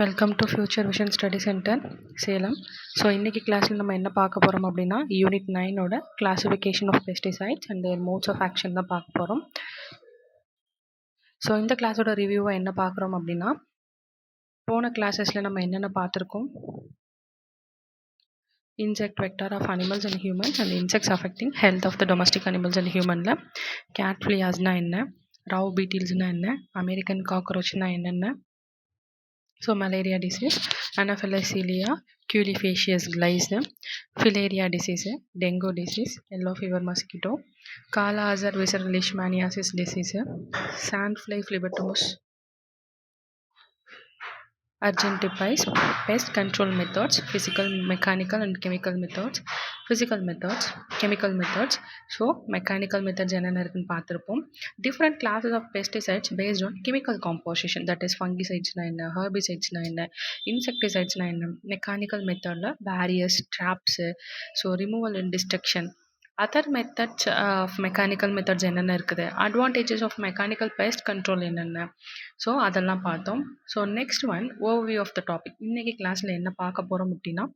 Welcome to future vision study centre Salem. So இன்றைக்கி கிளாஸில் நம்ம என்ன பார்க்க போகிறோம் அப்படின்னா யூனிட் 9ஓட classification of pesticides and their modes of action தான் பார்க்க போகிறோம். ஸோ இந்த கிளாஸோட ரிவ்யூவை என்ன பார்க்குறோம் அப்படின்னா, போன கிளாஸஸில் நம்ம என்னென்ன பார்த்துருக்கோம், insect vector of animals and humans and insects affecting health of the domestic animals and ஹியூமனில் கேட் ஃப்ளியாஸ்னால் என்ன, ராவ் பீட்டில்ஸ்னால் என்ன, அமெரிக்கன் காக்ரோச்னால் என்னென்ன, ஸோ மலேரியா டிசீஸ், அனஃபைலசீலியா, culifacious lice, filaria disease, dengue disease, yellow fever mosquito, Kala Azar visceral leishmaniasis disease, sandfly phlebotomus, Argentipes, pest control methods, physical, mechanical and chemical methods, physical methods, chemical methods. So mechanical methods என்னென்ன இருக்குன்னு பார்த்துருப்போம். Different classes of pesticides based on chemical composition, that is ஃபங்கிசைட்ஸ்னா என்ன, ஹர்பிசைட்ஸ்னா என்ன, இன்செக்டிசைட்ஸ்னா என்ன, mechanical மெத்தடில் barriers, traps, so removal and destruction, other methods of mechanical methods என்னென்ன இருக்குது, advantages of mechanical pest control என்னென்ன, ஸோ அதெல்லாம் பார்த்தோம். So next one overview of the topic. இன்றைக்கி கிளாஸில் என்ன பார்க்க போகிறோம் அப்படின்னா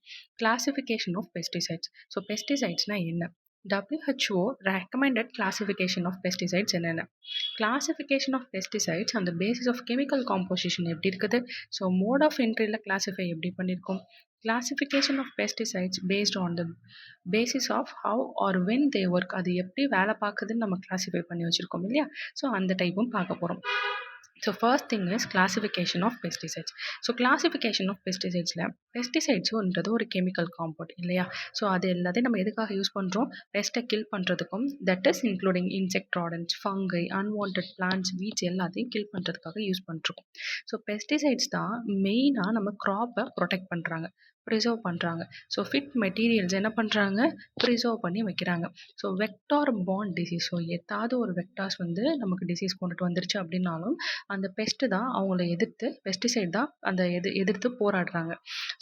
கிளாசிஃபிகேஷன் ஆஃப் பெஸ்டிசைட்ஸ். ஸோ பெஸ்டிசைட்ஸ்னால் என்ன, WHO recommended classification of pesticides என்னென்ன, கிளாசிஃபிகேஷன் ஆஃப் பெஸ்டிசைட்ஸ் அந்த பேசிஸ் ஆஃப் கெமிக்கல் காம்போசிஷன் எப்படி இருக்குது, ஸோ மோட் ஆஃப் என்ட்ரியில் கிளாஸிஃபை எப்படி பண்ணியிருக்கோம், classification of pesticides based on the basis of how are when they work, அது எப்படி வேலை பார்க்குதுன்னு நம்ம கிளாஸிஃபை பண்ணி வச்சுருக்கோம் இல்லையா. ஸோ அந்த டைப்பும் பார்க்க போகிறோம். So first thing is classification of pesticides. So classification of பெஸ்டிசைட்ஸில் பெஸ்டிசைட்ஸுன்றது ஒரு கெமிக்கல் காம்பவுண்ட் இல்லையா. ஸோ அது எல்லாத்தையும் நம்ம எதுக்காக யூஸ் பண்ணுறோம், பெஸ்ட்டை கில் பண்ணுறதுக்கும், that is including insect rodents, fungi, unwanted plants, weeds எல்லாத்தையும் கில் பண்ணுறதுக்காக யூஸ் பண்ணுறோம். ஸோ பெஸ்டிசைட்ஸ் தான் மெயினாக நம்ம க்ராப்பை ப்ரொடெக்ட் பண்ணுறாங்க, ப்ரிசர்வ் பண்ணுறாங்க. ஸோ ஃபிட் மெட்டீரியல்ஸ் என்ன பண்ணுறாங்க, ப்ரிசர்வ் பண்ணி வைக்கிறாங்க. ஸோ வெக்டார் பாண்ட் டிசீஸ், ஸோ ஏதாவது ஒரு வெக்டார்ஸ் வந்து நமக்கு டிசீஸ் கொண்டுட்டு வந்துருச்சு அப்படின்னாலும் அந்த பெஸ்ட்டு தான் அவங்கள எதிர்த்து, பெஸ்டிசைட் தான் அந்த எதிர்த்து போராடுறாங்க.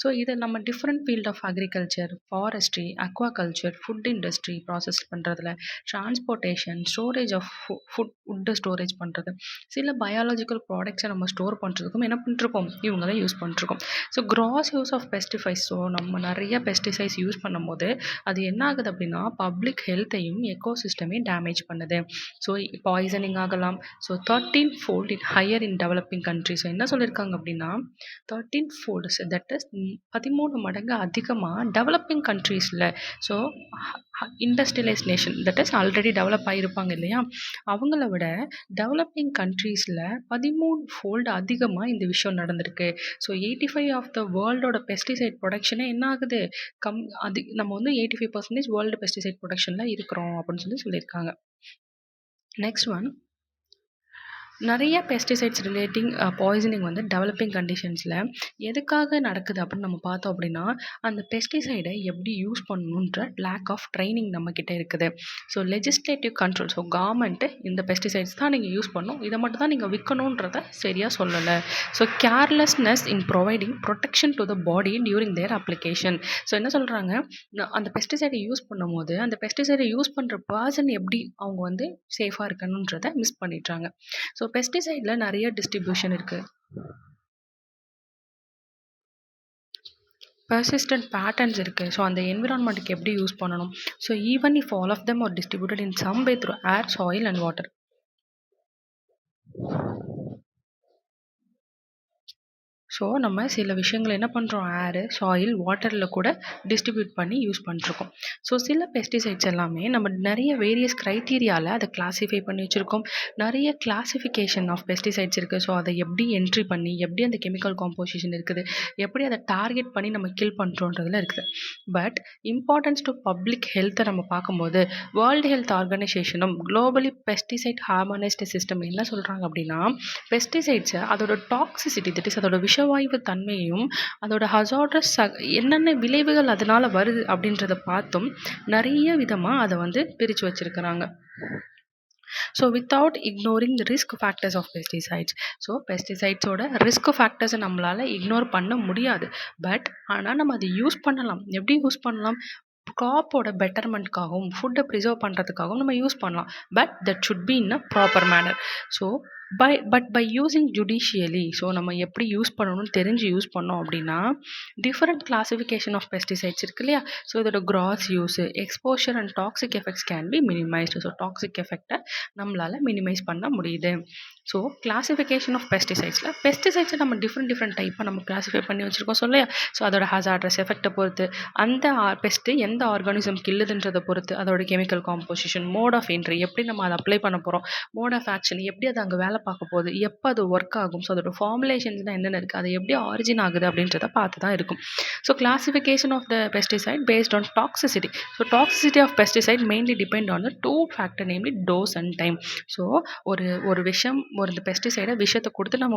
ஸோ இது நம்ம different field of agriculture, forestry, aquaculture, food industry process பண்ணுறதுல, transportation, storage of food storage பண்ணுறது, சில பயாலஜிக்கல் ப்ராடக்ட்ஸை நம்ம ஸ்டோர் பண்ணுறதுக்கும் என்ன பண்ணிருக்கோம், இவங்கள யூஸ் பண்ணிருக்கோம். So gross use of pesticides, so நம்ம நிறைய பெஸ்டிசைட்ஸ் யூஸ் பண்ணும்போது அது என்ன ஆகுது அப்படின்னா பப்ளிக் ஹெல்த்தையும் எக்கோசிஸ்டமையும் டேமேஜ் பண்ணுது. ஸோ பாய்சனிங் ஆகலாம். So 13-fold in higher in developing countries. என்ன சொல்லியிருக்காங்க அப்படின்னா 13-fold, தட் இஸ் 13 மடங்கு அதிகமாக டெவலப்பிங் கண்ட்ரீஸில், so industrialise nation, that is already develop ஆகியிருப்பாங்க இல்லையா, அவங்கள விட டெவலப்பிங் கண்ட்ரீஸில் 13-fold அதிகமாக இந்த விஷயம் நடந்திருக்கு. ஸோ 85 ஆஃப் த வேர்ல்டோட பெஸ்டிசைட் ப்ரொடக்ஷனே என்ன ஆகுது, நம்ம வந்து 85% வேர்ல்டு பெஸ்டிசைட் ப்ரொடக்ஷனில் இருக்கிறோம் அப்படின்னு சொல்லியிருக்காங்க. நெக்ஸ்ட் ஒன், நிறைய பெஸ்டிசைட்ஸ் ரிலேட்டிங் பாய்சனிங் வந்து டெவலப்பிங் கண்டிஷன்ஸில் எதுக்காக நடக்குது அப்படின்னு நம்ம பார்த்தோம் அப்படின்னா அந்த பெஸ்டிசைடை எப்படி யூஸ் பண்ணணுன்ற லேக் ஆஃப் ட்ரைனிங் நம்மக்கிட்ட இருக்குது. So legislative control, so government இந்த பெஸ்டிசைட்ஸ் தான் நீங்கள் யூஸ் பண்ணணும், இதை மட்டும் தான் நீங்கள் விற்கணுன்றத சரியாக சொல்லலை. So carelessness in providing protection to the body during their application. So என்ன சொல்கிறாங்க, அந்த பெஸ்டிசைடை யூஸ் பண்ணும்போது அந்த பெஸ்டிசைடை யூஸ் பண்ணுற பர்சன் எப்படி அவங்க வந்து சேஃபாக இருக்கணுன்றதை மிஸ் பண்ணிடுறாங்க. ஸோ பெஸ்டிசைடில் நிறைய டிஸ்ட்ரிபியூஷன் இருக்குது, பர்சிஸ்டன்ட் பேட்டர்ன்ஸ் இருக்குது. ஸோ அந்த என்விரான்மெண்ட்டுக்கு எப்படி யூஸ் பண்ணணும். So even if all of them are distributed in some way through air, soil and water. So நம்ம சில விஷயங்கள் என்ன பண்ணுறோம், ஏரு, சாயில், வாட்டரில் கூட டிஸ்ட்ரிபியூட் பண்ணி யூஸ் பண்ணிருக்கோம். ஸோ சில பெஸ்டிசைட்ஸ் எல்லாமே நம்ம நிறைய வேரியஸ் க்ரைட்டீரியாவில் அதை கிளாஸிஃபை பண்ணி வச்சுருக்கோம். நிறைய கிளாஸிஃபிகேஷன் ஆஃப் பெஸ்டிசைட்ஸ் இருக்குது. ஸோ அதை எப்படி என்ட்ரி பண்ணி, எப்படி அந்த கெமிக்கல் காம்போசிஷன் இருக்குது, எப்படி அதை டார்கெட் பண்ணி நம்ம கில் பண்ணுறோன்றதுல இருக்குது. பட் இம்பார்ட்டன்ஸ் டு பப்ளிக் ஹெல்த்தை நம்ம பார்க்கும்போது வேர்ல்டு ஹெல்த் ஆர்கனைசேஷனும் குளோபலி பெஸ்டிசைட் ஹார்மனைஸ்டு சிஸ்டம் என்ன சொல்கிறாங்க அப்படின்னா பெஸ்டிசைட்ஸை அதோட டாக்ஸிசிட்டி, தட் இஸ் அதோட விஷவாயு தன்மையும் அதோட ஹசார்டஸ் என்னென்ன விளைவுகள் அதனால வருது அப்படின்றத பார்த்தும் நிறைய விதமாக அதை வந்து பிரித்து வச்சிருக்கிறாங்க. So without ignoring the risk factors of pesticides. So பெஸ்டிசைட்ஸோட ரிஸ்க் ஃபேக்டர்ஸை நம்மளால் இக்னோர் பண்ண முடியாது. பட் ஆனால் நம்ம அதை யூஸ் பண்ணலாம். எப்படி யூஸ் பண்ணலாம், க்ராப்போட பெட்டர்மெண்ட்காகவும் ஃபுட்டை ப்ரிசர்வ் பண்ணுறதுக்காகவும் நம்ம யூஸ் பண்ணலாம். But that should be in a proper manner. So by using judiciously, so நம்ம எப்படி யூஸ் பண்ணணும்னு தெரிஞ்சு யூஸ் பண்ணோம் அப்படின்னா, டிஃபரெண்ட் கிளாசிஃபிகேஷன் ஆஃப் பெஸ்டிசைட்ஸ் இருக்கு இல்லையா? ஸோ இதோட gross use, exposure and toxic effects can be minimised. So toxic எஃபெக்டை நம்மளால் மினிமைஸ் பண்ண முடியுது. ஸோ கிளாசிஃபிகேஷன் ஆஃப் பெஸ்டிசைட்ஸை நம்ம டிஃப்ரெண்ட் டைப்பாக நம்ம கிளாஸிஃபை பண்ணி வச்சுருக்கோம் சொல்லையா? ஸோ அதோட ஹசார்ட்ரஸ் எஃபெக்டை பொறுத்து, அந்த பெஸ்ட்டு எந்த ஆர்கானிசம் கில்லுதுன்றதை பொறுத்து, அதோட chemical composition, mode of entry, எப்படி நம்ம அதை அப்ளை பண்ண போகிறோம், மோட் ஆஃப் ஆக்ஷன், எப்படி அது அங்கே வேலை பார்க்க போகுது, எப்போ அது ஒர்க் ஆகும், ஸோ அதோட ஃபார்முலேஷன்ஸ்னால் என்னென்ன இருக்குது, அது எப்படி ஆரிஜின் ஆகுது அப்படின்றத பார்த்து தான் இருக்கும். So classification of the pesticide based on toxicity. So toxicity of pesticide mainly depend on the 2 factor, namely dose and time. So ஒரு விஷம், ஒரு பெஸ்டிசைடை விஷத்தை கொடுத்து நம்ம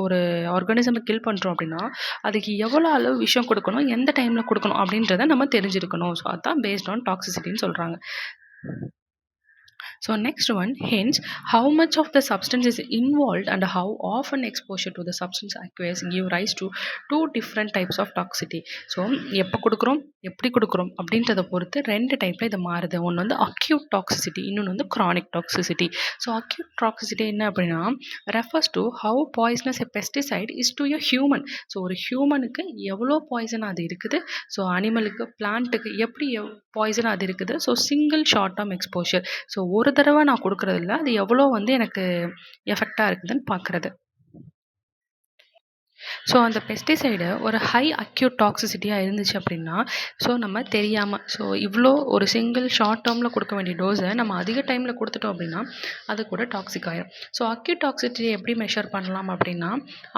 ஒரு ஆர்கானிசமை கில் பண்ணுறோம் அப்படின்னா, அதுக்கு எவ்வளோ அளவு விஷம் கொடுக்கணும், எந்த டைமில் கொடுக்கணும் அப்படின்றத நம்ம தெரிஞ்சிருக்கணும். ஸோ அதுதான் பேஸ்ட் ஆன் டாக்ஸிசிட்டின்னு சொல்கிறாங்க. So next one, hence how much of the substance is involved and how often exposure to the substance acquires give rise to 2 different types of toxicity. So எப்போ கொடுக்குறோம், எப்படி கொடுக்குறோம் அப்படின்றத பொறுத்து 2 டைப்பில் இது மாறுது. ஒன்று வந்து அக்யூட் டாக்ஸிசிட்டி, இன்னொன்று வந்து chronic toxicity. So acute toxicity என்ன அப்படின்னா, refers to how poisonous a pesticide is to a human. So ஒரு ஹியூமனுக்கு எவ்வளோ பாய்சன் அது இருக்குது, ஸோ அனிமலுக்கு, பிளான்ட்டுக்கு எப்படி பாய்சன் அது இருக்குது. So single short term exposure, so ஒரு தடவை நான் கொடுக்கறது இல்லை, அது எவ்வளோ வந்து எனக்கு எஃபெக்டாக இருக்குதுன்னு பார்க்குறது. ஸோ அந்த பெஸ்டிசைடு ஒரு ஹை அக்யூட் டாக்ஸிசிட்டியாக இருந்துச்சு அப்படின்னா, ஸோ நம்ம தெரியாமல், ஸோ இவ்வளோ ஒரு சிங்கிள் ஷார்ட் டேர்மில் கொடுக்க வேண்டிய டோஸை நம்ம அதிக டைமில் கொடுத்துட்டோம் அப்படின்னா அது கூட டாக்ஸிக் ஆயிடும். ஸோ அக்யூட் டாக்ஸிசிட்டி எப்படி மெஷர் பண்ணலாம் அப்படின்னா,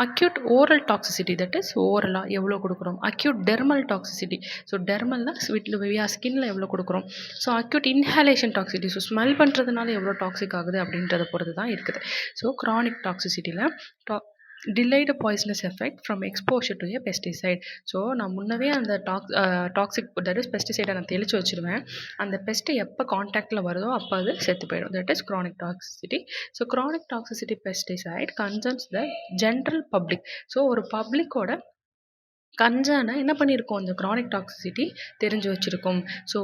acute oral toxicity, that is ஓரலாக எவ்வளோ கொடுக்குறோம். அக்யூட் டெர்மல் டாக்ஸிசிட்டி, ஸோ டெர்மல்னால் ஸ்கின்ல எவ்வளோ கொடுக்குறோம். So acute inhalation toxicity, so smell பண்ணுறதுனால எவ்வளோ டாக்ஸிக் ஆகுது அப்படின்றத பொறுத்து தான் இருக்குது. ஸோ க்ரானிக் டாக்ஸிசிட்டியில் delayed poisonous effect from exposure to a pesticide. So நான் முன்னவே அந்த டாக்ஸிக் தட் இஸ் பெஸ்டிசைடை நான் தெளித்து வச்சுருவேன். அந்த பெஸ்ட்டு எப்போ கான்டாக்டில் வருதோ அப்போ அது செத்து போயிடும். That is chronic toxicity. So chronic toxicity pesticide concerns the general public. So ஒரு பப்ளிக்கோட கன்சர்னை என்ன பண்ணியிருக்கோம், இந்த க்ரானிக் டாக்ஸிசிட்டி தெரிஞ்சு வச்சுருக்கோம். So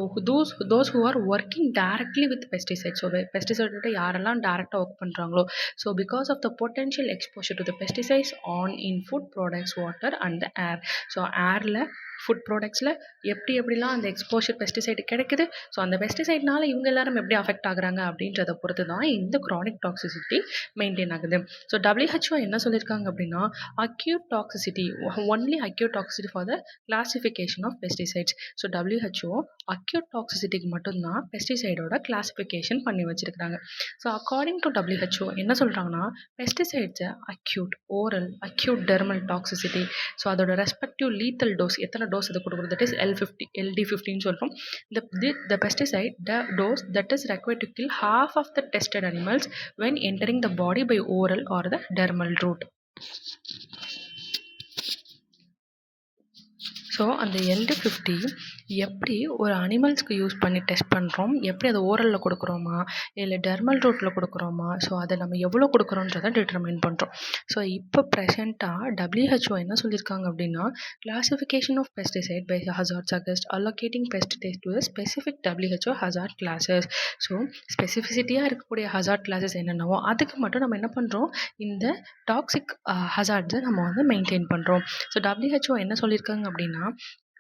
those who are working directly with pesticide. So பெஸ்டிசைடோட யாரெல்லாம் டேரெக்டாக ஒர்க் பண்ணுறாங்களோ, so because of the potential exposure to the pesticides on in food products, water and the air. So ஏரில், ஃபுட் ப்ராடக்ட்ஸில் எப்படிலாம் அந்த எக்ஸ்போஷர் பெஸ்டிசைடு கிடைக்குது, so அந்த பெஸ்டிசைட்னால இவங்க எல்லாரும் எப்படி அஃபெக்ட் ஆகுறாங்க அப்படின்றத பொறுத்து தான் இந்த க்ரானிக் டாக்ஸிசிட்டி மெயின்டைன் ஆகுது. ஸோ WHO என்ன சொல்லியிருக்காங்க அப்படின்னா, acute toxicity, only acute toxicity for the classification of pesticides. So WHO acute டாக்ஸிசிட்டிக்கு மட்டும்தான் பெஸ்டிசைடோட கிளாசிஃபிகேஷன் பண்ணி வச்சிருக்காங்க. ஸோ அக்கார்டிங் டு WHO என்ன சொல்கிறாங்கன்னா, பெஸ்டிசைட்ஸை acute oral, acute dermal toxicity, so அதோட ரெஸ்பெக்டிவ் லீத்தல் டோஸ், எத்தனை டோஸ் அது கொடுக்குறது, தட் இஸ் LD50 சொல்கிறோம். The pesticide dose that is required to kill half of the tested animals when entering the body by oral or the dermal route. So அந்த LD50 எப்படி ஒரு அனிமல்ஸ்க்கு use பண்ணி test பண்ணுறோம், எப்படி அதை ஓரலில் கொடுக்குறோமா இல்லை டெர்மல் ரூட்டில் கொடுக்குறோமா, ஸோ அதை நம்ம எவ்வளோ கொடுக்குறோன்றதை டிட்டர்மைன் பண்ணுறோம். ஸோ இப்போ ப்ரெசென்ட்டாக WHO என்ன சொல்லியிருக்காங்க அப்படின்னா, classification of pesticide by hazard suggest allocating pesticide to specific WHO hazard classes. So ஸ்பெசிஃபிசிட்டியாக இருக்கக்கூடிய ஹசார்ட் கிளாஸஸ் என்னென்னவோ அதுக்கு மட்டும் நம்ம என்ன பண்ணுறோம், இந்த டாக்ஸிக் ஹசார்ட்ஸை நம்ம வந்து மெயின்டைன் பண்ணுறோம். ஸோ WHO என்ன சொல்லியிருக்காங்க அப்படின்னா,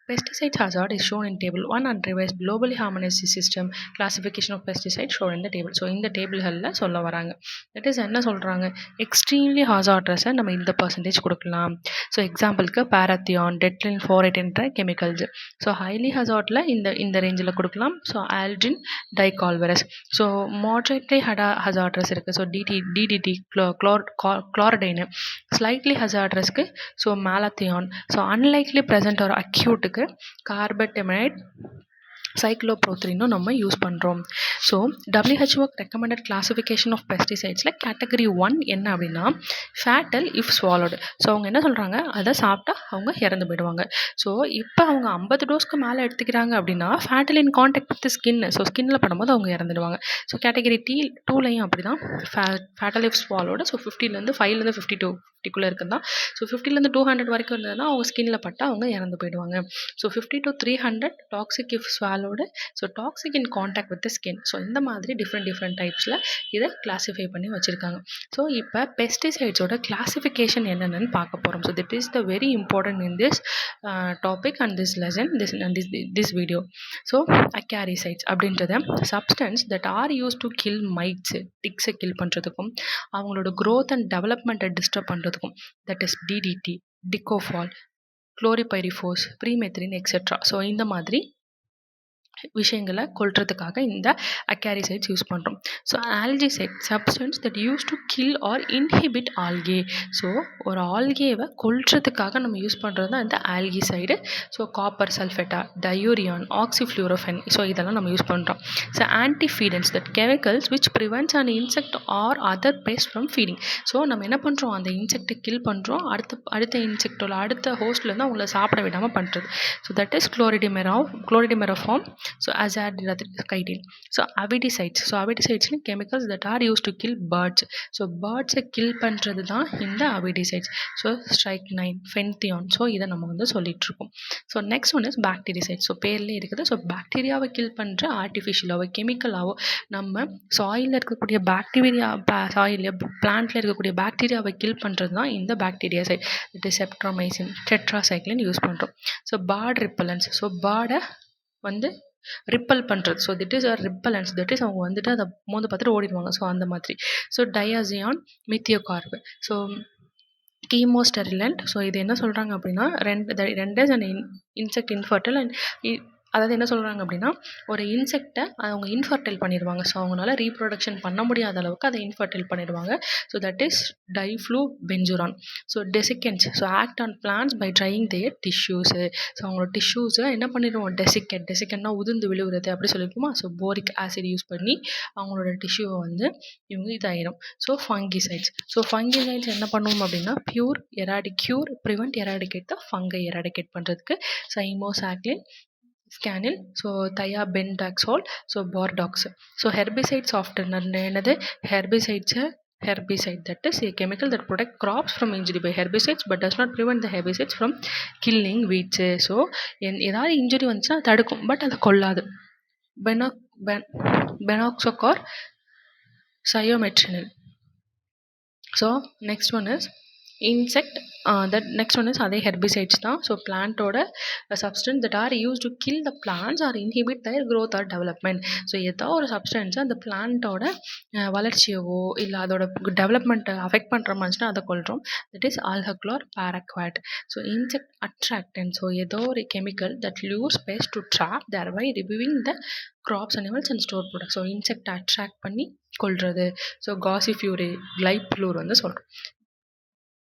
pesticide hazard is shown in table 1 and revised globally harmonized system classification of pesticide shown in the table. So இந்த டேபிள்களில் சொல்ல வராங்க. தட் இஸ் என்ன சொல்கிறாங்க, எக்ஸ்ட்ரீம்லி ஹாசார்ட்ரஸை நம்ம இந்த பர்சன்டேஜ் கொடுக்கலாம். ஸோ எக்ஸாம்பிளுக்கு பாராத்தியான், டெட்லின், ஃபோரேட் என்ற கெமிக்கல்ஸ். ஸோ ஹைலி ஹசார்ட்டில் இந்த ரேஞ்சில் கொடுக்கலாம். So aldrin, dichlorvos. So moderately hazardous இருக்குது. So DDT, chlordane. ஸ்லைட்லி ஹசார்ட்ரஸ்க்கு so malathion. So unlikely present ஒரு அக்யூட்டுக்கு கார்பெட்டமைட், சைக்ளோப்ரோத்ரினும் நம்ம யூஸ் பண்ணுறோம். So WHO recommended classification of பெஸ்டிசைட்ஸில் கேட்டகரி 1 என்ன அப்படின்னா, ஃபேட்டல் இஃப் ஸ்வாலோடு. ஸோ அவங்க என்ன சொல்கிறாங்க, அதை சாப்பிட்டா அவங்க இறந்து போயிடுவாங்க. ஸோ இப்போ அவங்க 50 டோஸ்க்கு மேலே எடுத்துக்கிறாங்க அப்படின்னா fatal in contact with skin, so ஸ்கின்னில் படும்போது அவங்க இறந்துடுவாங்க. ஸோ கேட்டகரி 2லையும் அப்படி தான், ஃபேட்டல் இஃப் ஸ்வாலோடு. ஸோ 5லேருந்து 52 இருக்குதா. ஸோ 50லேருந்து 200 வரைக்கும் இருந்ததுன்னா அவங்க ஸ்கின்னில் பட்டால் அவங்க இறந்து போயிடுவாங்க. So 50 to 300 toxic if swallow unallowed, so toxic in contact with the skin. So இந்த மாதிரி டிஃப்ரெண்ட் டைப்ஸில் இதை கிளாஸிஃபை பண்ணி வச்சுருக்காங்க. ஸோ இப்போ பெஸ்டிசைட்ஸோட கிளாஸிஃபிகேஷன் என்னென்னு பார்க்க போகிறோம். So this is the very important in this topic and this lesson this video. So acaricides அப்படின்றத substance that are use to kill mites, டிக்ஸை கில் பண்ணுறதுக்கும் அவங்களோட க்ரோத் அண்ட் டெவலப்மெண்ட்டை டிஸ்டர்ப் பண்ணுறதுக்கும், that is DDT, dicofol, chlorpyrifos, permethrin etcetera. So இந்த மாதிரி விஷயங்களை கொல்றதுக்காக இந்த அக்காரிசைட்ஸ் யூஸ் பண்ணுறோம். So algicide substance that use to kill or inhibit algae. So ஒரு ஆல்கேவை கொல்றதுக்காக நம்ம யூஸ் பண்ணுறது தான் இந்த ஆல்கிசைடு. ஸோ காப்பர் சல்ஃபேட்டா, டயூரியான், ஆக்சிஃப்ளூரோஃபென், ஸோ இதெல்லாம் நம்ம யூஸ் பண்ணுறோம். So antifeedants that chemicals which prevents an insect or other pest from feeding. So நம்ம என்ன பண்ணுறோம், அந்த இன்செக்டை கில் பண்ணுறோம், அடுத்த இன்செக்டோட அடுத்த ஹோஸ்ட்லேருந்து அவங்கள சாப்பிட விடாமல் பண்ணுறது. So that is chlordimeform. So azadirachtin. So avidicides. So avidicides are chemicals that are used to kill birds. So birds kill பண்றது தான் இந்த avidicides. So strychnine, fenthion. So இதை நம்ம வந்து சொல்லிட்டு இருக்கோம். So next one is bactericides. So பேர்லேயே இருக்குது. So பாக்டீரியாவை கில் பண்ணுற ஆர்டிஃபிஷியலாவோ கெமிக்கலாவோ நம்ம சாயிலில் இருக்கக்கூடிய பாக்டீரியா, சாயிலில் பிளான்ட்ல இருக்கக்கூடிய பாக்டீரியாவை கில் பண்ணுறது தான் இந்த bactericide. It is streptomycin, tetracycline use பண்ணுறோம். So bird repellents. ஸோ பேர்டை வந்து ரிப்பல் பண்ணுறது. So this is a repellents, that is அவங்க வந்துட்டு அதை மோந்து பார்த்துட்டு ஓடிடுவாங்க. ஸோ அந்த மாதிரி. So diazinon, methiocarb. So chemosterilant. So இது என்ன சொல்கிறாங்க அப்படின்னா ரெண்டு அண்ட் இன்செக்ட் இன்ஃபர்டைல் அண்ட் அதாவது என்ன சொல்கிறாங்க அப்படின்னா ஒரு இன்செக்டை அவங்க இன்ஃபர்டைல் பண்ணிடுவாங்க. ஸோ அவங்களால ரீப்ரொடக்ஷன் பண்ண முடியாத அளவுக்கு அதை இன்ஃபர்டைல் பண்ணிடுவாங்க. So that is diflubenzuron. So desiccants. So act on plants by drying their tissues. So அவங்களோட டிஷ்யூஸை என்ன பண்ணிடுவோம், டெசிகென்ட்னா உதிர்ந்து விழுவுறது அப்படி சொல்லியிருக்குமா. ஸோ போரிக் ஆசிட் யூஸ் பண்ணி அவங்களோட டிஷ்யூவை வந்து இவங்க இதாயிடும். So fungicides. ஸோ ஃபங்கிசைட்ஸ் என்ன பண்ணுவோம் அப்படின்னா prevent eradicate the fungi eradicate பண்ணுறதுக்கு சைமோசாக்லின், ஸ்கேனில், so thiabendazole, so Bordeaux. So herbicides after என்னது herbicide, that is a chemical that protect crops from injury by herbicides but does not prevent the herbicides from killing weeds. So ஏதாவது injury வந்துச்சுன்னா தடுக்கும், but அதை கொல்லாது. பெனாக்சோகார், சயோமெட்ரினில். So next one is insect. Next one is அதே herbicides தான். So பிளான்ட்டோட substance that are use to kill the plants or inhibit their growth or development. So ஏதோ ஒரு சப்ஸ்டன்ஸ் அந்த பிளான்ட்டோட வளர்ச்சியவோ இல்லை அதோட டெவலப்மெண்ட்டை அஃபெக்ட் பண்ணுற மாதிரினா அதை கொள்கிறோம். That is alachlor paraquat. So insect attractant. So ஏதோ ஒரு chemical that lures pest to trap thereby reviewing the crops, animals and stored products. So insect attract பண்ணி கொள்வது. ஸோ காசிஃபியூரி, கிளைப்ளூர் வந்து சொல்கிறோம்.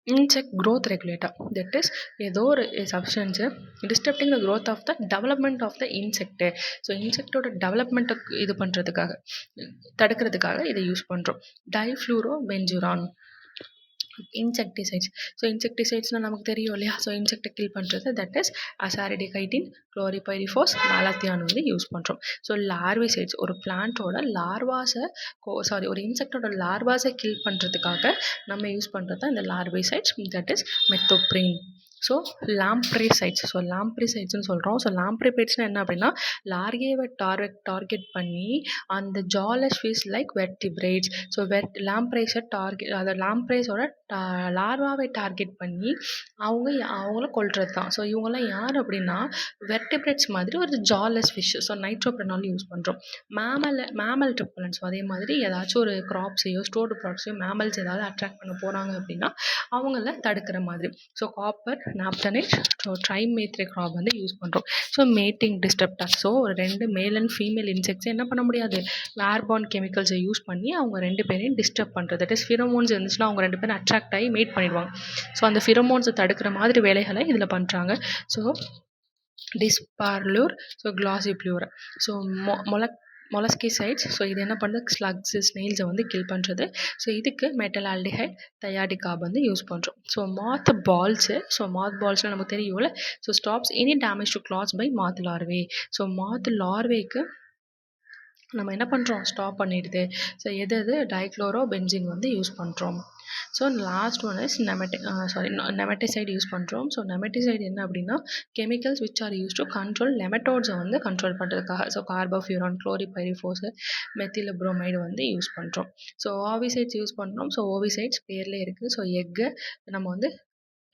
Insect growth regulator, that is ஏதோ ஒரு substance disturbing the growth of the development of the insect. So இன்செக்டோட டெவலப்மெண்ட்டை இது பண்ணுறதுக்காக தடுக்கிறதுக்காக இதை யூஸ் பண்ணுறோம். டைஃப்ளூரோபென்சுரான். இன்செக்டிசைட்ஸ். ஸோ இன்செக்டிசைட்ஸ்னால் நமக்கு தெரியும் இல்லையா. ஸோ இன்செக்டை கில் பண்ணுறது தட் இஸ் அசாரிடிகைட்டின், குளோரிபைரிஃபோஸ், மாலத்தியான் வந்து யூஸ் பண்ணுறோம். ஸோ லார்விசைட்ஸ். ஒரு பிளான்ட்டோட ஒரு இன்செக்டோட லார்வாஸை கில் பண்ணுறதுக்காக நம்ம யூஸ் பண்ணுறது தான் இந்த larvicides, that is methoprene. So lampricides. So லாம்ப்ரிசைட்ஸ்னு சொல்கிறோம். ஸோ லாம்ப்ரிபேட்ஸ்னால் என்ன அப்படின்னா லார்கேவை டார்கெட் பண்ணி அந்த jawless fish like vertebrates. So லாம்ப்ரைஸோட லார்வாவை டார்கெட் பண்ணி அவங்கள கொல்றது தான். ஸோ இவங்கெல்லாம் யார் அப்படின்னா வெர்டிபிரேட்ஸ் மாதிரி ஒரு jawless fish. So nitrophenol use பண்ணுறோம். Mammal repellents. அதே மாதிரி ஏதாச்சும் ஒரு கிராப்ஸையோ ஸ்டோர்டு ப்ராடக்ட்ஸையோ மேமல்ஸ் ஏதாவது அட்ராக்ட் பண்ண போகிறாங்க அப்படின்னா அவங்கள தடுக்கிற மாதிரி. ஸோ காப்பர், நாப்தனேட், ஸோ ட்ரைமேத்ரிக் கிராப் வந்து யூஸ் பண்ணுறோம். So mating disruptor. ஸோ ஒரு ரெண்டு மேல் அண்ட் ஃபீமேல் இன்செக்ட்ஸை என்ன பண்ண முடியாது, ஏர்பார்ன் கெமிக்கல்ஸை யூஸ் பண்ணி அவங்க ரெண்டு பேரையும் டிஸ்டர்ப் பண்ணுறது. தட் இஸ் ஃபிரோமோன்ஸ் இருந்துச்சுன்னா அவங்க ரெண்டு பேரும் அட்ராக்ட் ஆகி மேட் பண்ணிடுவாங்க. ஸோ அந்த ஃபிரோமோன்ஸை தடுக்கிற மாதிரி வேலைகளை இதில் பண்ணுறாங்க. So disparlure, so gossyplure. So molluscicides. So இது என்ன பண்ணுறது, ஸ்லக்ஸு, ஸ்னெயில்ஸை வந்து கில் பண்ணுறது. ஸோ இதுக்கு மெட்டலால்டிஹைட், தயாடிகாப் வந்து யூஸ் பண்ணுறோம். So moth balls. So moth பால்ஸ்னால் நமக்கு தெரியும்ல. So stops any damage to clothes by moth larvae. So moth லார்வேக்கு நம்ம என்ன பண்ணுறோம், ஸ்டாப் பண்ணிடுது. ஸோ டைக்ளோரோபென்சின் வந்து யூஸ் பண்ணுறோம். So last one is nematicide use பண்ணுறோம். ஸோ நெமட்டிசைட் என்ன அப்படின்னா chemicals which are use to control நெமட்டோட்ஸை வந்து கண்ட்ரோல் பண்ணுறதுக்காக. So carbofuran, chlorpyrifos, methyl bromide வந்து யூஸ் பண்ணுறோம். ஸோ ஓவிசைட்ஸ் யூஸ் பண்ணுறோம். ஸோ ஓவிசைட்ஸ் பேர்லேயே இருக்குது. ஸோ எக்கை நம்ம வந்து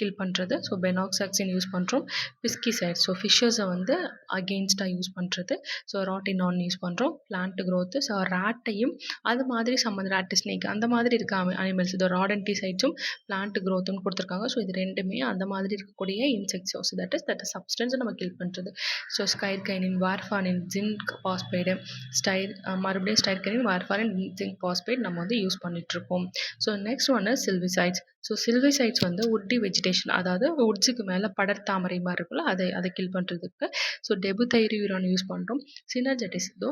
கில் பண்ணுறது. ஸோ பெனாக்சாக்சின் யூஸ் பண்ணுறோம். பிஸ்கிசைட் ஸோ ஃபிஷ்ஷஸை வந்து அகெயின்ஸ்டாக யூஸ் பண்ணுறது. ஸோ ராட்டினான் யூஸ் பண்ணுறோம். Plant growth. ஸோ ரேட்டையும் அது மாதிரி ரேட்டு ஸ்னேக் அந்த மாதிரி இருக்க அனிமல்ஸ் இது ராடன்டிசைட்ஸும் பிளான்ட் க்ரோத்துன்னு கொடுத்துருக்காங்க. ஸோ இது ரெண்டுமே அந்த மாதிரி இருக்கக்கூடிய இன்செக்ட்ஸ். ஸோ தட் இஸ் சப்ஸ்டன்ஸை நம்ம கில் பண்ணுறது. ஸோ ஸ்கைர்கைனின், வார்ஃபானின், ஜிங்க் பாஸ்பைடு, மறுபடியும் ஸ்டைர்கைனின், வார்ஃபாரின், ஜிங்க் பாஸ்பைட் நம்ம வந்து யூஸ் பண்ணிகிட்ருக்கோம். ஸோ நெக்ஸ்ட் ஒன்று சில்விசைட்ஸ். ஸோ சில்விசைட்ஸ் வந்து உட்டி வெஜிடேஷன், அதாவது உட்ஸுக்கு மேலே படர்தாமரை மாதிரி இருக்குல்ல, அதை கில் பண்ணுறதுக்கு. ஸோ டெபுதைரியூரான் யூஸ் பண்ணுறோம். சினர்ஜெட்டிஸ் தோ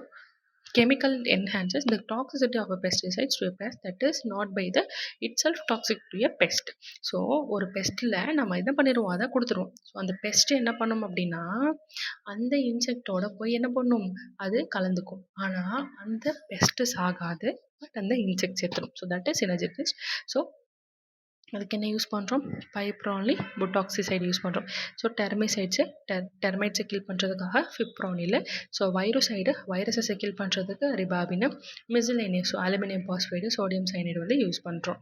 chemical enhances the toxicity of a pesticides to a pest that is not by the itself toxic to a pest. So ஒரு பெஸ்ட்டில் நம்ம என்ன பண்ணிடுவோம், அதை கொடுத்துருவோம். ஸோ அந்த பெஸ்ட்டு என்ன பண்ணும் அப்படின்னா அந்த இன்செக்டோட போய் என்ன பண்ணும், அது கலந்துக்கும். ஆனால் அந்த பெஸ்ட்டு சாகாது, பட் அந்த இன்செக்ட் செத்துடும். So that is synergists. So அதுக்கு என்ன யூஸ் பண்ணுறோம், பைப்ரான்லி புட்டாக்சிசைடு யூஸ் பண்ணுறோம். ஸோ டெர்மைட்ஸை கில் பண்ணுறதுக்காக ஃபிப்ரானில். ஸோ வைரஸை கில் பண்ணுறதுக்கு ribavirin. Miscellaneous so aluminium phosphide, sodium cyanide வந்து யூஸ் பண்ணுறோம்.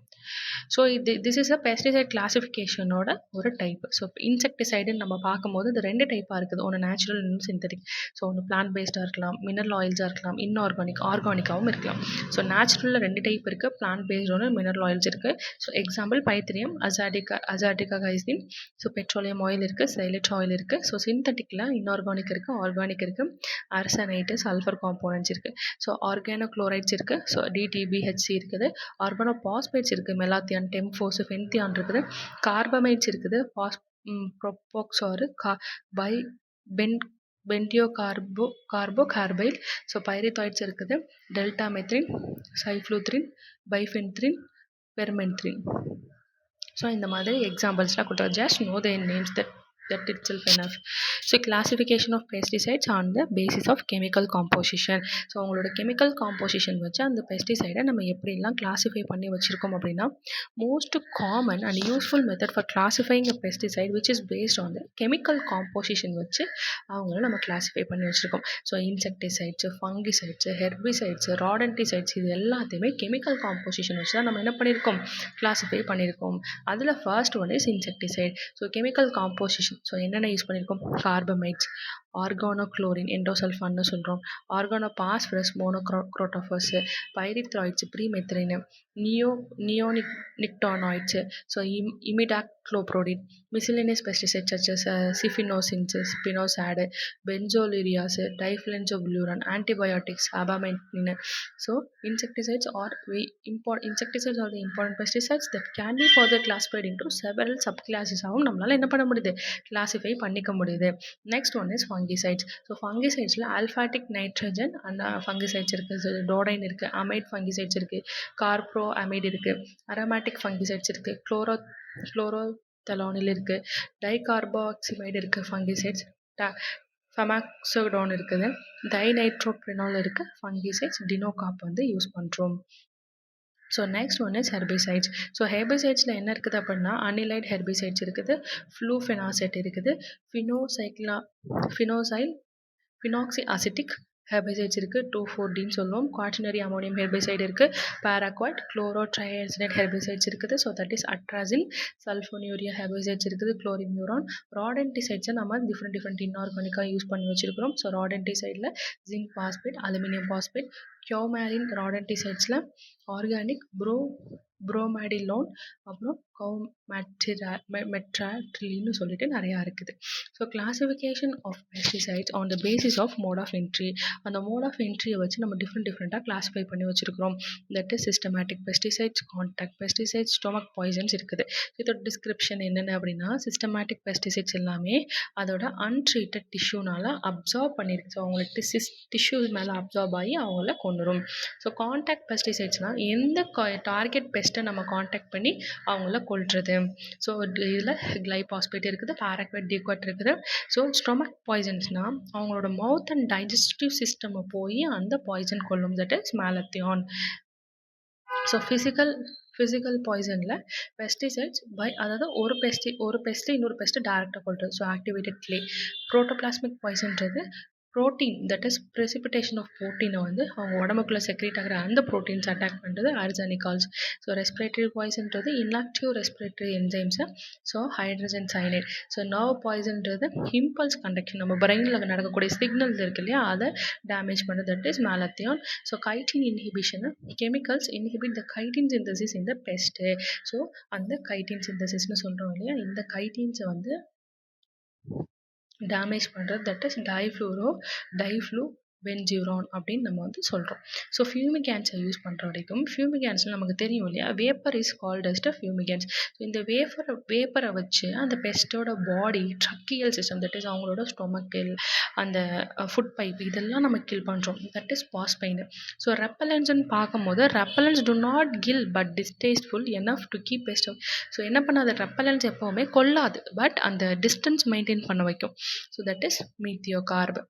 So this is a pesticide கிளாசிஃபிகேஷனோட ஒரு டைப். ஸோ இன்செக்டிசைடுன்னு நம்ம பார்க்கும்போது இது 2 டைப்பாக இருக்குது. ஒன்று நேச்சுரல், இன்னும் சிந்தட்டிக். ஸோ ஒன்று பிளான்ட் பேஸ்டாக இருக்கலாம், மினரல் ஆயில்ஸாக இருக்கலாம், ஆர்கானிக்காகவும் இருக்கலாம். ஸோ நேச்சுரலில் 2 டைப் இருக்குது, பிளான்ட் பேஸ்ட் ஒன்று, மினரல் ஆயில்ஸ் இருக்குது. ஸோ எக்ஸாம்பிள் பைத்திரியம், அசாடிகா கைசின். ஸோ பெட்ரோலியம் ஆயில் இருக்குது, சைலட் ஆயில் இருக்குது. ஸோ சிந்தட்டிக்கில் இன்ஆர்கானிக் இருக்குது, ஆர்கானிக் இருக்குது, ஆர்சனைட்டு, சல்ஃபர் காம்போனன்ட்ஸ் இருக்குது. ஸோ ஆர்கானோக்ளோரைட்ஸ் இருக்குது. ஸோ டிடிபிஹெச்சி இருக்குது. ஆர்கானோபாஸ்பேட்ஸ் இருக்குது, மெலாத்தியான், டெம்ஃபோஸ், ஃபென்தியான் இருக்குது. கார்பமைட்ஸ் இருக்குது, ப்ரொபோக்ஸாரு, பை பென் பென்டியோ கார்போகார்பைல். ஸோ பைரித்தாய்ட்ஸ் இருக்குது, டெல்டா மெத்ரின், சைஃப்ளூத்ரின், பைஃபென்த்ரின், பெர்மென்த்ரின். ஸோ இந்த மாதிரி எக்ஸாம்பிள்ஸ்லாம் கொடுத்தா just no the names that itself enough. So classification of pesticides on the basis of chemical composition. So உங்களோட கெமிக்கல் காம்போசிஷன் வச்சு அந்த பெஸ்டிசைடை நம்ம எப்படிலாம் கிளாஸிஃபை பண்ணி வச்சுருக்கோம் அப்படின்னா, most common and useful method for classifying a pesticide which is based on the chemical composition வச்சு அவங்கள நம்ம கிளாஸிஃபை பண்ணி வச்சுருக்கோம். ஸோ இன்செக்டிசைட்ஸு, ஃபங்கிசைட்ஸு, ஹெர்பிசைட்ஸு, ராடன்டிசைட்ஸ் இது எல்லாத்தையுமே கெமிக்கல் காம்போசிஷன் வச்சு தான் நம்ம என்ன பண்ணியிருக்கோம், கிளாஸிஃபை பண்ணியிருக்கோம். அதில் first one is insecticide. So chemical composition so என்னென்ன யூஸ் பண்ணியிருக்கோம், கார்பமைட்ஸ், ஆர்கானோக்ளோரின், எண்டோசல்ஃபான்னு சொல்கிறோம், organophosphorus, monocrotophos, pyrethroids, permethrin, neonicotinoids, so imidacloprid, miscellaneous pesticides such as spinosyns, spinosad, benzoylureas, diflubenzuron, antibiotics, abamectin. So insecticides are the important pesticides that can be further classified into several subclasses ஆகும் நம்மளால் என்ன பண்ண முடியுது, classify பண்ணிக்க முடியுது. Next one is fungicides. So ஃபங்கிசைட்ஸில் aliphatic nitrogen and fungicides இருக்குது, dodine இருக்குது, அமைட் ஃபங்கிசைட்ஸ் இருக்குது, கார்ப்ரோ அமைட் இருக்குது, அரோமேட்டிக் ஃபங்கிசைட்ஸ் இருக்குது, குளோரோதலானில் இருக்குது, டைகார்பாக்சிமைடு இருக்குது, ஃபங்கிசைட்ஸ், ஃபெமாக்சோடான் இருக்குது, டைநைட்ரோப்ரினால் இருக்குது, ஃபங்கிசைட்ஸ், டினோகாப் வந்து யூஸ் பண்ணுறோம். So next one is herbicides. So ஹெர்பிசைட்ஸில் என்ன இருக்குது அப்படின்னா, அனிலைட் ஹெர்பிசைட்ஸ் இருக்குது, ஃப்ளூஃபெனாசைட் இருக்குது, ஃபினாக்சி அசிட்டிக் ஹெர்பிசைட்ஸ் இருக்குது, 2,4-டின்னு சொல்லுவோம், குவாட்டர்னரி அமோனியம் ஹெர்பிசைடு இருக்குது, பாராக்வாட், குளோரோட்ரையாசினேட் ஹெர்பிசைட்ஸ் இருக்குது, so that is atrazine, sulfonylurea herbicides இருக்குது, குளோரிமியூரான். ராடன்டிசைட்ஸை நம்ம டிஃப்ரெண்ட் இன்ஆர்கானிக்காக யூஸ் பண்ணி வச்சுருக்கிறோம். ஸோ ராடன்டிசைடில் zinc phosphate, aluminium phosphate, coumarin. ராடன்டிசைட்ஸில் ஆர்கானிக், புரோமேடிலோன், அப்புறம் மெட்ராட்ரிலின்னு சொல்லிட்டு நிறையா இருக்குது. So classification of pesticides on the basis of mode of entry. அந்த மோட் ஆஃப் என்ட்ரியை வச்சு நம்ம டிஃப்ரெண்ட்டாக கிளாஸிஃபை பண்ணி வச்சுருக்கிறோம். That is systematic pesticides, contact pesticides, stomach poisons இருக்குது. இதோட டிஸ்கிரிப்ஷன் என்னென்ன அப்படின்னா, சிஸ்டமேட்டிக் பெஸ்டிசைட்ஸ் எல்லாமே அதோட அன்ட்ரீட்டட் டிஷ்யூனால் அப்சார்ப் பண்ணியிருக்கு. ஸோ அவங்களுக்கு டிஷ்யூ மேலே அப்சார்ப் ஆகி அவங்கள கொண்டுரும். ஸோ கான்டாக்ட் பெஸ்டிசைட்ஸ்னால் எந்த டார்கெட் பெஸ்ட்டை நம்ம கான்டாக்ட் பண்ணி அவங்கள கொல்றது. ஸோ இதில் கிளைபாஸ்பேட் இருக்குது, பாராக்வேட், டிக்வாட் இருக்குது. ஸோ ஸ்டொமக் பாய்சன்ஸ்னால் அவங்களோட மவுத் அண்ட் டைஜஸ்டிவ் சிஸ்டமை போய் அந்த பாய்சன் கொல்லும். That is malathion. So physical பாய்சனில் பெஸ்டிசைட்ஸ் அதாவது ஒரு பெஸ்ட்டு இன்னொரு பெஸ்ட்டு டேரெக்டாக கொள்வது. So activated clay. புரோட்டோபிளாஸ்மிக் பாய்சன்றது protein, that is precipitation of ப்ரோட்டீனை வந்து அவங்க உடம்புக்குள்ளே செக்ரேட் ஆகிற அந்த ப்ரோட்டீன்ஸ் அட்டாக் பண்ணுறது ஆர்சனிகால்ஸ். ஸோ ரெஸ்பிரேட்டரி பாய்சன்றது inactive respiratory enzymes. So hydrogen cyanide. So nerve பாய்சன்றது இம்பல்ஸ் கண்டக்ஷன், நம்ம பிரெயினில் நடக்கக்கூடிய சிக்னல்ஸ் இருக்கு இல்லையா, அதை டேமேஜ் பண்ணுறது, that is malathion. So chitin inhibition, chemicals inhibit the chitin synthesis இந்த பெஸ்ட்டு. ஸோ அந்த கைட்டின் சிந்தசிஸ்னு சொல்கிறோம் இல்லையா, இந்த கைட்டின்ஸை வந்து டேமேஜ் பண்ணுறது, தட் இஸ் டைஃப்ளூபென்சூரான் அப்படின்னு நம்ம வந்து சொல்கிறோம். ஸோ ஃபியூமிகேன்ஸை யூஸ் பண்ணுற வரைக்கும், ஃபியூமிகேன்ஸில் நமக்கு தெரியும் இல்லையா, vapour is called as the fumigants. So இந்த வேப்பரை வச்சு அந்த பெஸ்ட்டோட body, tracheal system, that is அவங்களோட ஸ்டொமக்கில், அந்த ஃபுட் பைப், இதெல்லாம் நம்ம கில் பண்ணுறோம், தட் இஸ் பாஸ்பைன். ஸோ ரெப்பலன்ஸ்ன்னு பார்க்கும்போது repellents do not kill but distasteful enough to keep pest. So என்ன பண்ணாது, ரெப்பலன்ஸ் எப்போவுமே கொல்லாது, பட் அந்த டிஸ்டன்ஸ் மெயின்டைன் பண்ண வைக்கும். So that is methiocarb.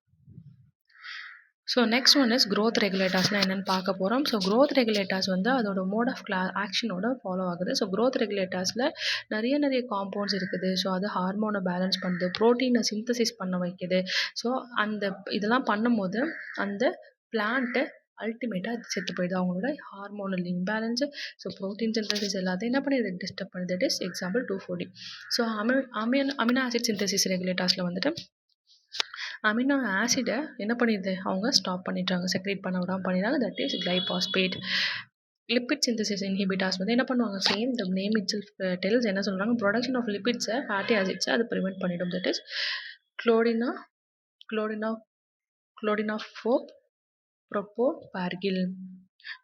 So next one is growth ரெகுலேட்டர்ஸ்னால் என்னென்னு பார்க்க போகிறோம். ஸோ க்ரோத் ரெகுலேட்டர்ஸ் வந்து அதோட மோட் ஆஃப் ஆக்ஷனோட ஃபாலோ ஆகுது. ஸோ க்ரோத் ரெகுலேட்டர்ஸில் நிறைய காம்பவுண்ட்ஸ் இருக்குது. ஸோ அது ஹார்மோனை பேலன்ஸ் பண்ணுது, ப்ரோட்டீனை சிந்தசிஸ் பண்ண வைக்குது. ஸோ அந்த இதெல்லாம் பண்ணும்போது அந்த பிளான்ட்டு அல்டிமேட்டாக அது செத்து போயிடுது, அவங்களோட hormonal imbalance. So protein synthesis எல்லாத்தையும் என்ன பண்ணி டிஸ்டர்ப் பண்ணுது, that is example 2,4-D. So amino acid synthesis ரெகுலேட்டர்ஸில் வந்துட்டு அமினோ ஆசிடை என்ன பண்ணிடுது, அவங்க ஸ்டாப் பண்ணிடுறாங்க, செக்ரேட் பண்ண விடாமல் பண்ணிடுறாங்க, that is glyphosate. Lipid synthesis inhibitors வந்து என்ன பண்ணுவாங்க, same the name itself tells, என்ன சொல்கிறாங்க, ப்ரொடக்ஷன் ஆஃப் லிப்பிட்ஸை, ஃபேட்டி ஆசிட்ஸை அது ப்ரிவெண்ட் பண்ணிடும், that is clodinafop propargyl.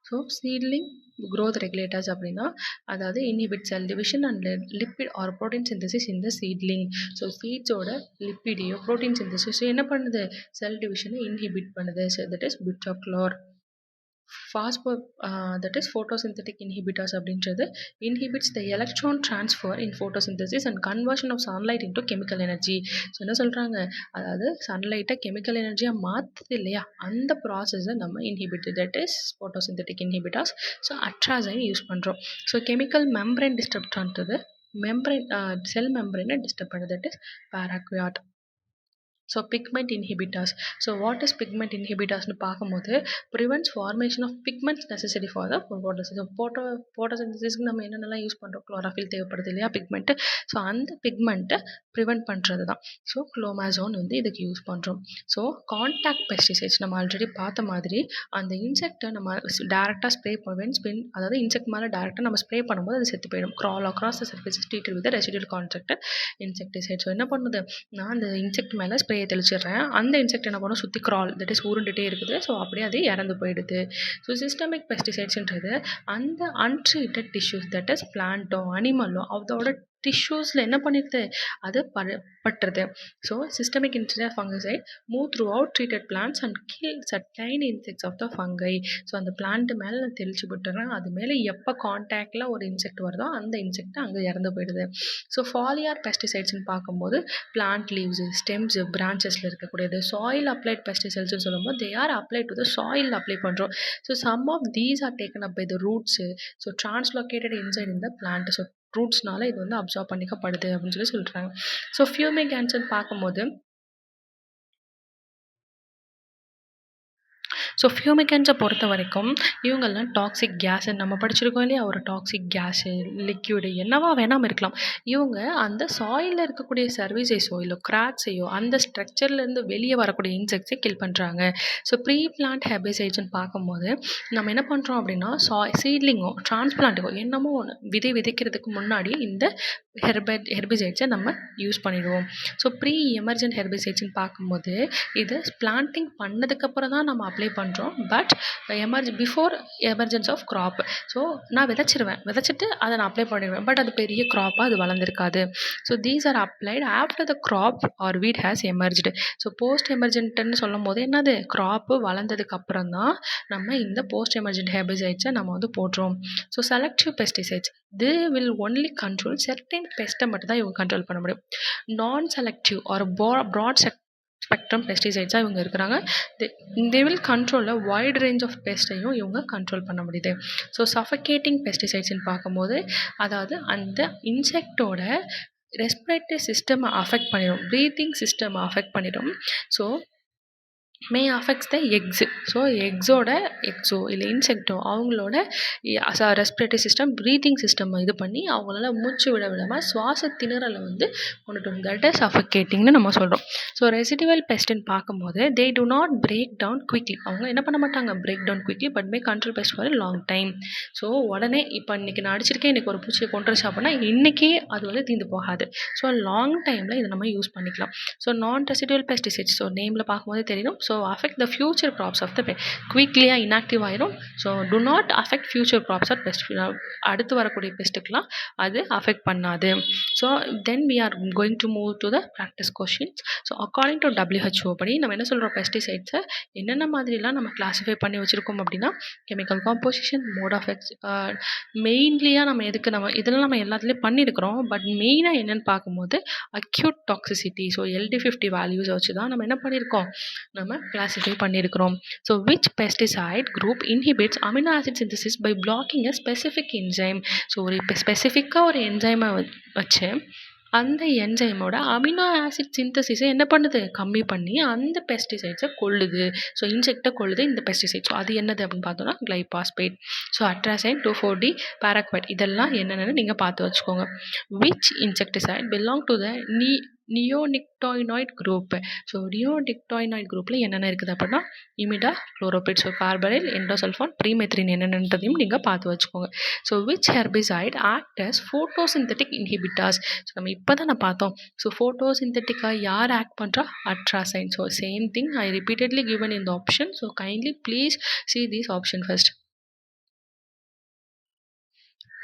So seedling growth regulators அப்படின்னா அதாவது inhibit cell division and lipid or protein synthesis இந்த சீட்லிங். ஸோ சீட்ஸோட லிப்பிடையோ ப்ரோட்டீன் சிந்தசிஸ் என்ன பண்ணுது, செல் டிவிஷனை இன்ஹிபிட் பண்ணுது. So that is butachlor. That is photosynthetic inhibitors அப்படின்றது inhibits the electron transfer in photosynthesis and conversion of sunlight into chemical energy. So என்ன சொல்கிறாங்க, அதாவது சன்லைட்டை கெமிக்கல் எனர்ஜியாக மாற்றுது இல்லையா, அந்த ப்ராசஸை நம்ம inhibit, that is photosynthetic inhibitors. So atrazine use பண்ணுறோம். ஸோ கெமிக்கல் மெம்பரைன் டிஸ்டர்ப் பண்ணுறது, செல் மெம்பரைனை டிஸ்டர்ப் பண்ணுறது, that is paraquat. So pigment inhibitors. So what is pigment இன்ஹிபிட்டர்ஸ்னு பார்க்கும்போது prevents formation of pigments necessary for the photosynthesis. ஃபோட்டோசிந்தசிஸ்க்கு நம்ம என்னென்னலாம் use பண்ணுறோம், குளோராஃபில் தேவைப்படுது இல்லையா, பிக்மெண்ட்டு. ஸோ அந்த பிக்மெண்ட்டை ப்ரிவெண்ட் பண்ணுறது தான். ஸோ குளோமாசோன் வந்து இதுக்கு யூஸ் பண்ணுறோம். ஸோ கான்டாக்ட் பெஸ்டிசைட்ஸ் நம்ம ஆல்ரெடி பார்த்த மாதிரி அந்த இன்செக்டை நம்ம டேரெக்டாக ஸ்ப்ரே பண்ணுவேன், அதாவது இன்செக்ட் மேலே டேரெக்டாக நம்ம ஸ்ப்ரே பண்ணும்போது அது செத்து போயிடும். Crawl across the surface treated with residual contracted insecticide. So என்ன பண்ணுது, நான் அந்த இன்செக்ட் மேலே ஸ்ப்ரே தெளிச்சிடுறேன், அந்த இன்செக்ட் என்ன பண்ணும், சுற்றி க்ரால், தட் இஸ் உருண்டுகிட்டே இருக்குது. ஸோ அப்படியே அது இறந்து போயிடுது. ஸோ சிஸ்டமிக் பெஸ்டிசைட்ஸ்ன்றது அந்த அன்ட்ரீட்டட் டிஷ்யூஸ், தட் இஸ் பிளான்ட்டோ அனிமலோ அதோட டிஷ்யூஸில் என்ன பண்ணிடுது, அது பட்டுறது. So systemic interior fungicide move throughout treated plants and kill certain insects of the fungi. So அந்த பிளான்ட்டு மேலே நான் தெளிச்சு விட்டுறேன், அது மேலே எப்போ கான்டாக்டில் ஒரு இன்செக்ட் வருதோ அந்த இன்செக்ட் அங்கே இறந்து போயிடுது. ஸோ ஃபாலியார் பெஸ்டிசைட்ஸ்னு பார்க்கும்போது பிளான்ட் லீவ்ஸு, ஸ்டெம்ஸு, பிரான்ச்சஸில் இருக்கக்கூடியது. சாயில் அப்ளைட் பெஸ்டிசைட்ஸ்னு சொல்லும்போது they are applied to the soil apply பண்ணுறோம். So some of these are taken up by the roots. So translocated inside இந்த பிளான்ட். ஸோ ரூட்ஸ்னால இது வந்து அப்சர்வ் பண்ணிக்கப்படுது அப்படின்னு சொல்கிறாங்க. ஸோ ஃபியூமிகேன்ட்ஸ்னு பார்க்கும்போது ஸோ ஃபியூமிகன்ஸை பொறுத்த வரைக்கும் இவங்கெல்லாம் டாக்ஸிக் கேஸு நம்ம படிச்சிருக்கோம் இல்லையா, ஒரு டாக்ஸிக் கேஸு லிக்யூடு என்னவா வேணாமல் இருக்கலாம். இவங்க அந்த சாயிலில் இருக்கக்கூடிய சர்வீசஸோ இல்லை கிராக்ஸையோ அந்த ஸ்ட்ரக்சர்லேருந்து வெளியே வரக்கூடிய இன்செக்ட்ஸை கில் பண்ணுறாங்க. ஸோ ப்ரீ பிளான்ட் ஹெர்பிசைட்ஸ்னு பார்க்கும்போது நம்ம என்ன பண்ணுறோம் அப்படின்னா சீட்லிங்கோ டிரான்ஸ்பிளான்ட்டுக்கோ என்னமோ ஒன்று விதைக்கிறதுக்கு முன்னாடி இந்த ஹெர்பிசைட்ஸை நம்ம யூஸ் பண்ணிடுவோம். ஸோ ப்ரீ எமர்ஜென்ட் ஹெர்பிசைட்ஸ்னு பார்க்கும்போது இது பிளான்டிங் பண்ணதுக்கப்புறம் தான் நம்ம அப்ளை பண்ணுறோம், but before emergence of crop. So நான் விதைச்சிட்டு அதை நான் அப்ளை பண்ணிடுவேன், பட் அது பெரிய க்ராப்பாக அது வளர்ந்துருக்காது. So these are applied after the crop or weed has emerged. So post எமர்ஜென்ட்னு சொல்லும் போது என்னது, க்ராப்பு வளர்ந்ததுக்கு அப்புறம் தான் நம்ம இந்த போஸ்ட் எமர்ஜென்ட் ஹெர்பிசைட்ஸை நம்ம வந்து போடுறோம். So selective pesticides they will only control certain பெஸ்ட்டை மட்டும் தான் இவங்க கண்ட்ரோல் பண்ண முடியும். Non selective or broad spectrum பெஸ்டிசைட்ஸாக இவங்க இருக்கிறாங்க. They will control a wide range of பெஸ்ட்டையும் இவங்க கண்ட்ரோல் பண்ண முடியுது. ஸோ சஃபகேட்டிங் பெஸ்டிசைட்ஸ்ன்னு பார்க்கும்போது அதாவது அந்த இன்செக்டோட ரெஸ்பிரேட்டரி சிஸ்டம் அஃபெக்ட் பண்ணிடும், ப்ரீத்திங் சிஸ்டம் அஃபெக்ட் பண்ணிடும். So May affects the X. So Exo இல்லை இன்செக்டோ அவங்களோட ரெஸ்பிரேட்டரி சிஸ்டம், ப்ரீத்திங் சிஸ்டம் இது பண்ணி அவங்களால மூச்சு விட விடாமல் சுவாச திணறலை வந்து கொண்டுட்டு வரும். தட் இஸ் சஃபகேட்டிங்னு நம்ம சொல்கிறோம். ஸோ ரெசிடுவல் பெஸ்ட்ன்னு பார்க்கும்போது they do not break down quickly. அவங்க என்ன பண்ண மாட்டாங்க, break down quickly, but may control pest for long time. So உடனே இப்போ இன்றைக்கி நான் அடிச்சிருக்கேன், இன்றைக்கி ஒரு பூச்சியை கொண்டுருச்சு அப்படின்னா இன்றைக்கே அது வந்து தீர்ந்து போகாது. ஸோ லாங் டைமில் இதை நம்ம யூஸ் பண்ணிக்கலாம். ஸோ நான் ரெசிடுவல் பெஸ்டிசைட்ஸ், ஸோ நேமில் பார்க்கும்போது தெரியும், so affect the future crops of the pest. quickly inactive ஆயிரும். So do not affect future crops or pest. அடுத்து வரக்கூடிய பெஸ்ட்டுக்கெலாம் அது அஃபெக்ட் பண்ணாது. So then we are going to move to the practice questions. So according to WHO படி நம்ம என்ன சொல்கிறோம், பெஸ்டிசைட்ஸை என்னென்ன மாதிரிலாம் நம்ம கிளாஸிஃபை பண்ணி வச்சுருக்கோம் அப்படின்னா கெமிக்கல் காம்போசிஷன், மோட் ஆஃப் மெயின்லியாக நம்ம எதுக்கு நம்ம இதெல்லாம் நம்ம எல்லாத்துலேயும் பண்ணியிருக்கிறோம். பட் மெயினாக என்னென்னு பார்க்கும்போது அக்யூட் டாக்ஸிசிட்டி. ஸோ LD50 வேல்யூஸை வச்சு தான் நம்ம என்ன பண்ணியிருக்கோம், நம்ம கிளாஸிஃபை பண்ணியிருக்கிறோம். So which pesticide group inhibits amino acid synthesis by blocking a specific enzyme. So ஒரு இப்போ ஸ்பெசிஃபிக்காக ஒரு என்சைமை வச்சு அந்த என்சைமோட அமினோ ஆசிட் சிந்தசிஸை என்ன பண்ணுது, கம்மி பண்ணி அந்த பெஸ்டிசைட்ஸை கொல்லுது. ஸோ இன்செக்டை கொல்லுது இந்த பெஸ்டிசைட். ஸோ அது என்னது அப்படின்னு பார்த்தோன்னா கிளைபாஸ்பேட். ஸோ அட்ராசைன், 2,4-D, பாராக்வைட் இதெல்லாம் என்னென்னு நீங்கள் பார்த்து வச்சுக்கோங்க. Which insecticide belong to the neonicotinoid group. So neonicotinoid குரூப்பில் என்னென்ன இருக்குது அப்படின்னா imidacloprid, so carbaryl, endosulfan, permethrin என்னென்னன்றதையும் நீங்கள் பார்த்து வச்சுக்கோங்க. So which herbicide act as photosynthetic inhibitors. So நம்ம இப்போ தான் பார்த்தோம். ஸோ ஃபோட்டோசிந்தட்டிக்காக யார் ஆக்ட் பண்ணுறா, atrazine. So same thing I repeatedly given in the option. So kindly please see this option first.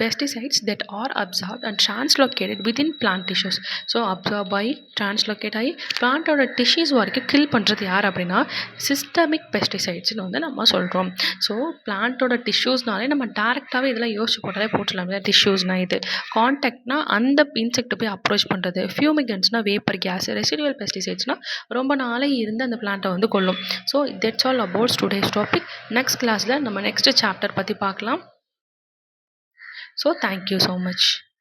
Pesticides that are absorbed and translocated within plant tissues. So absorb ஆகி translocate ஆகி பிளான்ட்டோட டிஷ்யூஸ் வரைக்கும் kill பண்ணுறது யார் அப்படின்னா systemic பெஸ்டிசைட்ஸ்னு வந்து நம்ம சொல்கிறோம். So பிளான்ட்டோட டிஷ்யூஸ்னாலே நம்ம டேரெக்டாகவே இதெல்லாம் யோசிச்சு போட்டாலே போட்டுடலாம். டிஷ்யூஸ்னால் இது, கான்டாக்ட்னா அந்த இன்செக்ட்டை போய் அப்ரோச் பண்ணுறது, ஃபியூமிகன்ஸ்னால் வேப்பர் கேஸ், ரெசிடுவல் பெஸ்டிசைட்ஸ்னால் ரொம்ப நாளே இருந்து அந்த பிளான்ட்டை வந்து கொல்லும். So that's all about today's topic. Next கிளாஸில் நம்ம நெக்ஸ்ட் சாப்டர் பற்றி பார்க்கலாம். So thank you so much.